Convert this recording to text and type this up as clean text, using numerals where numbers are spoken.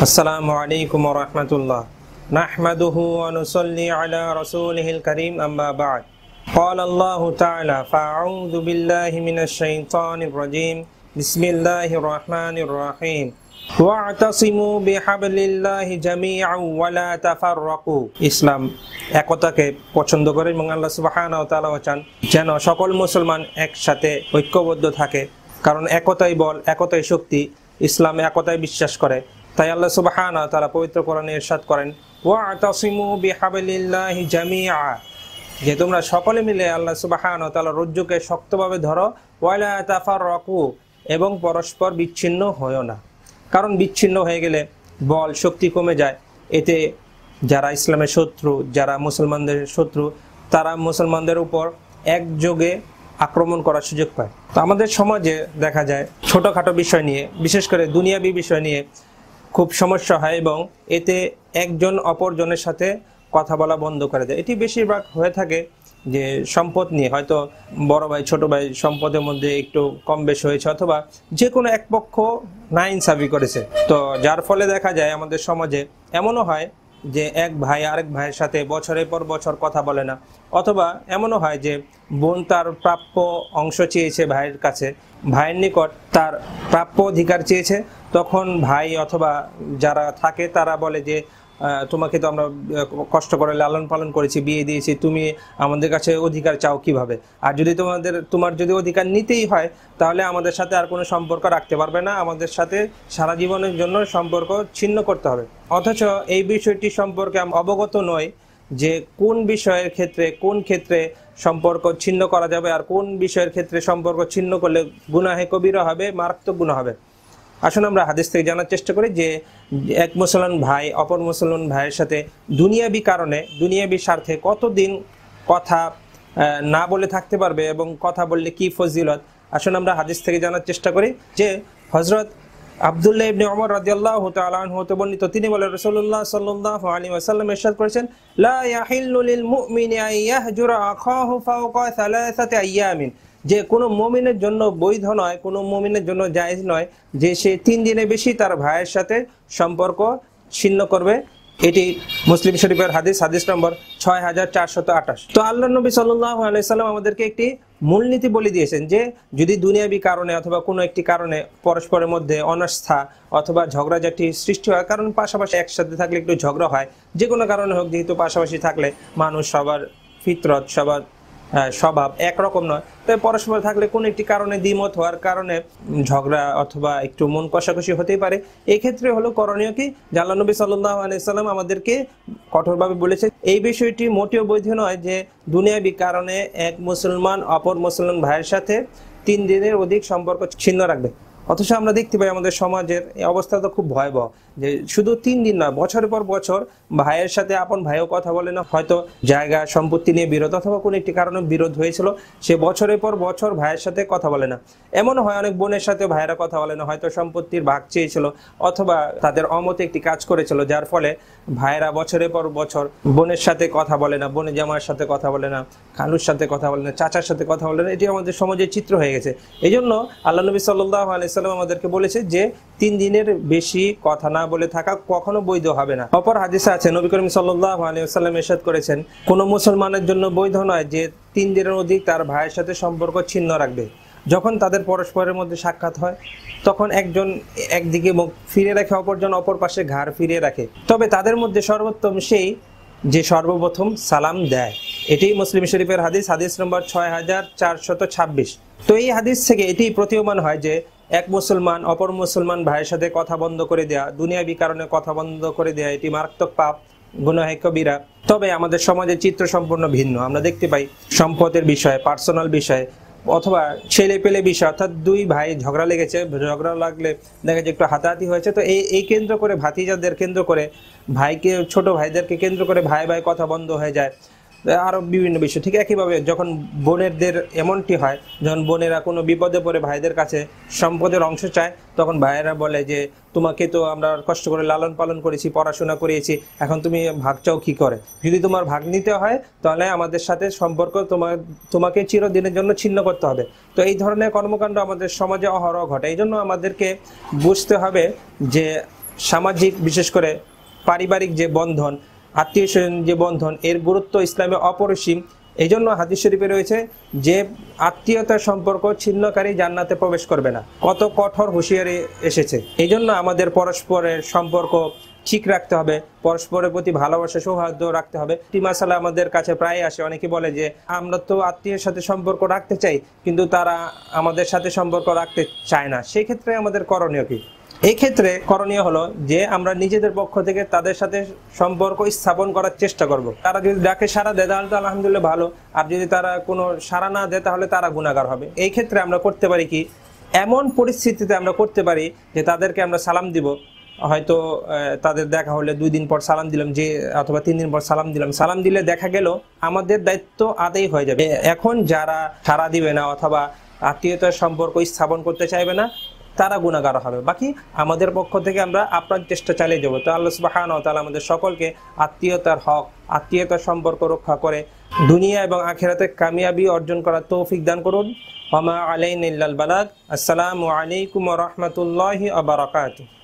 আসসালামু আলাইকুম ওয়া রাহমাতুল্লাহ নাহমাদুহু ওয়া নুসাল্লি আলা রাসূলিহিল কারীম আম্মা বা'দ ক্বালা আল্লাহু তাআলা ফাআউযু বিল্লাহি মিনাশ শাইতানির রাজীম বিসমিল্লাহির রাহমানির রাহিম ওয়া'তাসিমু বিহাবলিল্লাহি জামিআন ওয়া লা তাফাররাকু। ইসলাম একতাকে পছন্দ করে এবং আল্লাহ সুবহানাহু ওয়া তাআলা চান যেন সকল মুসলমান একসাথে ঐক্যবদ্ধ থাকে, কারণ একতাই বল, একতাই শক্তি। ইসলাম একতায় বিশ্বাস করে, তাই আল্লাহ সুবহানাহু ওয়া তাআলা পবিত্র কোরআনে ইরশাদ করেন ওয়া'তাসিমু বিহাবলিল্লাহি জামিআ, যে তোমরা সকলে মিলে আল্লাহ সুবহানাহু ওয়া তাআলার রজ্জুকে শক্তভাবে ধরো, ওয়া লা তাফাররাকু, এবং পরস্পর বিচ্ছিন্ন হয়ো না, কারণ বিচ্ছিন্ন হয়ে গেলে বল শক্তি কমে যায়। এতে যারা ইসলামের শত্রু, যারা মুসলমানদের শত্রু, তারা মুসলমানদের উপর একযোগে আক্রমণ করার সুযোগ পায়। তো আমাদের সমাজে দেখা যায় ছোটোখাটো বিষয় নিয়ে, বিশেষ করে দুনিয়াবি বিষয় নিয়ে খুব সমস্যা হয় এবং এতে একজন অপরজনের সাথে কথা বলা বন্ধ করে দেয়। এটি বেশিরভাগ হয়ে থাকে যে সম্পদ নিয়ে, হয়তো বড় ভাই ছোট ভাই সম্পদের মধ্যে একটু কম বেশ হয়েছে, অথবা যে কোনো এক পক্ষ নাইনসাফি করেছে। তো যার ফলে দেখা যায় আমাদের সমাজে এমনও হয় যে এক ভাই আরেক ভাইয়ের সাথে বছরের পর বছর কথা বলে না, অথবা এমনও হয় যে বোন তার প্রাপ্য অংশ চেয়েছে ভাইয়ের কাছে, ভাইয়ের নিকট তার প্রাপ্য অধিকার চেয়েছে, তখন ভাই অথবা যারা থাকে তারা বলে যে তোমাকে তো আমরা কষ্ট করে লালন পালন করেছি, বিয়ে দিয়েছি, তুমি আমাদের কাছে অধিকার চাও কিভাবে? আর যদি তোমার যদি অধিকার নিতেই হয় তাহলে আমাদের সাথে আর কোনো সম্পর্ক রাখতে পারবে না, আমাদের সাথে সারা জীবনের জন্য সম্পর্ক ছিন্ন করতে হবে। অথচ এই বিষয়টি সম্পর্কে অবগত নয় যে কোন বিষয়ের ক্ষেত্রে কোন ক্ষেত্রে সম্পর্ক ছিন্ন করা যাবে, আর কোন বিষয়ের ক্ষেত্রে সম্পর্ক ছিন্ন করলে গুনাহে কবিরা হবে, মারাত্মক গুনাহ হবে। আসুন আমরা হাদিস থেকে জানার চেষ্টা করি যে এক মুসলমান ভাই অপর মুসলমান ভাইয়ের সাথে দুনিয়াবি কারণে, দুনিয়াবি স্বার্থে কতদিন কথা না বলে থাকতে পারবে এবং কথা বললে কি ফজিলত। আসুন আমরা হাদিস থেকে জানার চেষ্টা করি যে হজরত আব্দুল্লাহ ইবনে ওমর রাদিয়াল্লাহু তাআলা আনহু হতে বর্ণিত, তিনি বলেন রাসূলুল্লাহ সাল্লাল্লাহু আলাইহি ওয়াসাল্লাম ইরশাদ করেছেন লা ইয়াহিল্লু লিল মুমিনি আন ইয়াহজুরা আখাহু ফাওকা সালাসাতি আইয়ামিন, যে কোনো মুমিনের জন্য বৈধ নয়, কোনো মুমিনের জন্য জায়েজ নয় যে সে 3 দিনের বেশি তার ভাইয়ের সাথে সম্পর্ক ছিন্ন করবে। এটি মুসলিম শরীফের হাদিস, হাদিস নম্বর 6428। তো আল্লাহ নবী সাল্লাল্লাহু আলাইহি সাল্লাম আমাদেরকে একটি মূলনীতি বলে দিয়েছেন যে যদি দুনিয়াবি কারণে অথবা কোনো একটি কারণে পরস্পরের মধ্যে অনাস্থা অথবা ঝগড়াঝাটি সৃষ্টি হয়, কারণ পাশাপাশি একসাথে থাকলে একটু ঝগড়া হয়, যে কোনো কারণে হোক, যেহেতু পাশাপাশি থাকলে মানুষ সবার ফিতরত, সবার স্বভাব একরকম নয়, তাই পরস্পর থাকলে কোনো একটি কারণে দ্বিমত হওয়ার কারণে ঝগড়া অথবা একটু মন কষাকষি হতেই পারে। এই ক্ষেত্রে হলো করণীয় কি, আল্লাহ নবী সাল্লাল্লাহু আলাইহি সাল্লাম আমাদেরকে কঠোরভাবে বলেছে এই বিষয়টি মোটেও বৈধ নয় যে দুনিয়াবি কারণে এক মুসলমান অপর মুসলমান ভাইয়ের সাথে 3 দিনের অধিক সম্পর্ক ছিন্ন রাখবে। অথচ আমরা দেখতে পাই আমাদের সমাজের এই অবস্থা তো খুব ভয়াবহ, যে শুধু 3 দিন নয়, বছরের পর বছর ভাইয়ের সাথে আপন ভাইও কথা বলে না, হয়তো জায়গা সম্পত্তি নিয়ে বিরোধ অথবা কোনো একটি কারণে বিরোধ হয়েছিল, সে বছরের পর বছর ভাইয়ের সাথে কথা বলে না। এমন হয় অনেক বোনের সাথে ভাইয়েরা কথা বলে না, হয়তো সম্পত্তির ভাগ চেয়েছিল অথবা তাদের অমতে একটি কাজ করেছিল, যার ফলে ভাইয়েরা বছরের পর বছর বোনের সাথে কথা বলে না, বোনের জামার সাথে কথা বলে না, খালুর সাথে কথা বলে না, চাচার সাথে কথা বলে না। এটি আমাদের সমাজের চিত্র হয়ে গেছে। এই জন্য আল্লাহ নবী সাল্লাল্লাহু আলাইহি সাল্লাম আমাদেরকে বলেছে যে 3 দিনের বেশি কথা না বলে থাকা কখনো বৈধ হবে না। অপর হাদিসে আছে নবী করিম সাল্লাল্লাহু আলাইহি ওয়াসাল্লাম ইরশাদ করেছেন কোন মুসলমানের জন্য বৈধ নয় যে 3 দিনের অধিক তার ভাইয়ের সাথে সম্পর্ক ছিন্ন রাখবে। যখন তাদের পরস্পরের মধ্যে সাক্ষাৎ হয় তখন একজন একদিকে মুখ ফিরে রাখে, অপরজন অপর পাশে ঘাড় ফিরিয়ে রাখে, তবে তাদের মধ্যে সর্বোত্তম সেই যে সর্বপ্রথম সালাম দেয়। এটি মুসলিম শরীফের হাদিস, হাদিস নম্বর 6426। তো এই হাদিস থেকে এটি প্রতীয়মান হয় যে এক মুসলমান অপর মুসলমান ভাইয়ের সাথে কথা বন্ধ করে দেয়া, দুনিয়াবি কারণে কথা বন্ধ করে দেয়া, এটি মারাত্মক পাপ, গুনাহে কবিরা। তবে আমাদের সমাজের চিত্র সম্পূর্ণ ভিন্ন। আমরা দেখতে পাই সম্পদের বিষয়ে, পার্সোনাল বিষয়ে অথবা ছেলে পেলে বিষয়, অর্থাৎ 2 ভাই ঝগড়া লেগেছে, ঝগড়া লাগলে দেখা যায় একটু হাতাহাতি হয়েছে, তো এই কেন্দ্র করে, ভাতিজাদের কেন্দ্র করে, ভাইকে ছোট ভাইদেরকে কেন্দ্র করে ভাই ভাই কথা বন্ধ হয়ে যায়, আরও বিভিন্ন বিষয়। ঠিক একইভাবে যখন বোনেরদের এমনটি হয়, যখন বোনেরা কোনো বিপদে পড়ে ভাইদের কাছে সম্পদের অংশ চায়, তখন ভাইয়েরা বলে যে তোমাকে তো আমরা কষ্ট করে লালন পালন করেছি, পড়াশোনা করিয়েছি, এখন তুমি ভাগ চাও কী করে? যদি তোমার ভাগ নিতে হয় তাহলে আমাদের সাথে সম্পর্ক তোমাকে চিরদিনের জন্য ছিন্ন করতে হবে। তো এই ধরনের কর্মকাণ্ড আমাদের সমাজে অহরহ ঘটে। এই জন্য আমাদেরকে বুঝতে হবে যে সামাজিক বিশেষ করে পারিবারিক যে বন্ধন, আত্মীয় স্বজন যে বন্ধন, এর গুরুত্ব ইসলামে অপরিসীম। এই জন্য হাদিস শরীফে রয়েছে যে আত্মীয়তার সম্পর্ক ছিন্নকারী জান্নাতে প্রবেশ করবে না। কত কঠোর হুঁশিয়ারি এসেছে। এই জন্য আমাদের পরস্পরের সম্পর্ক ঠিক রাখতে হবে, পরস্পরের প্রতি ভালোবাসা সৌহার্দ্য রাখতে হবে। একটি মাসালা আমাদের কাছে প্রায় আসে, অনেকে বলে যে আমরা তো আত্মীয়ের সাথে সম্পর্ক রাখতে চাই কিন্তু তারা আমাদের সাথে সম্পর্ক রাখতে চায় না। সেই ক্ষেত্রে আমাদের করণীয় কি? এই ক্ষেত্রে করণীয় হলো যে আমরা নিজেদের পক্ষ থেকে তাদের সাথে সম্পর্ক স্থাপন করার চেষ্টা করব। তারা যদি ডাকে সাড়া দেয় তাহলে তো আলহামদুলিল্লাহ ভালো, আর যদি তারা কোনো সাড়া না দেয় তাহলে তারা গুনাহগার হবে। এই ক্ষেত্রে আমরা করতে পারি কি, এমন পরিস্থিতিতে আমরা করতে পারি যে তাদেরকে আমরা সালাম দিব, হয়তো তাদের দেখা হলে 2 দিন পর সালাম দিলাম, যে অথবা 3 দিন পর সালাম দিলাম। সালাম দিলে দেখা গেল আমাদের দায়িত্ব আদায় হয়ে যাবে। এখন যারা সাড়া দিবে না অথবা আত্মীয়তার সম্পর্ক স্থাপন করতে চাইবে না তারা গুনাহগার হবে। বাকি আমাদের পক্ষ থেকে আমরা আপনার চেষ্টা চালিয়ে যাবো। তো আল্লাহ সুবহানাহু ওয়া তাআলা আমাদের সকলকে আত্মীয়তার হক, আত্মীয়তার সম্পর্ক রক্ষা করে দুনিয়া এবং আখিরাতে কামিয়াবি অর্জন করার তৌফিক দান করুন। ওয়া মা আলাইনা ইল্লাল বালাগ। আসসালামু আলাইকুম ওয়া রাহমাতুল্লাহি ওয়া বারাকাতুহু।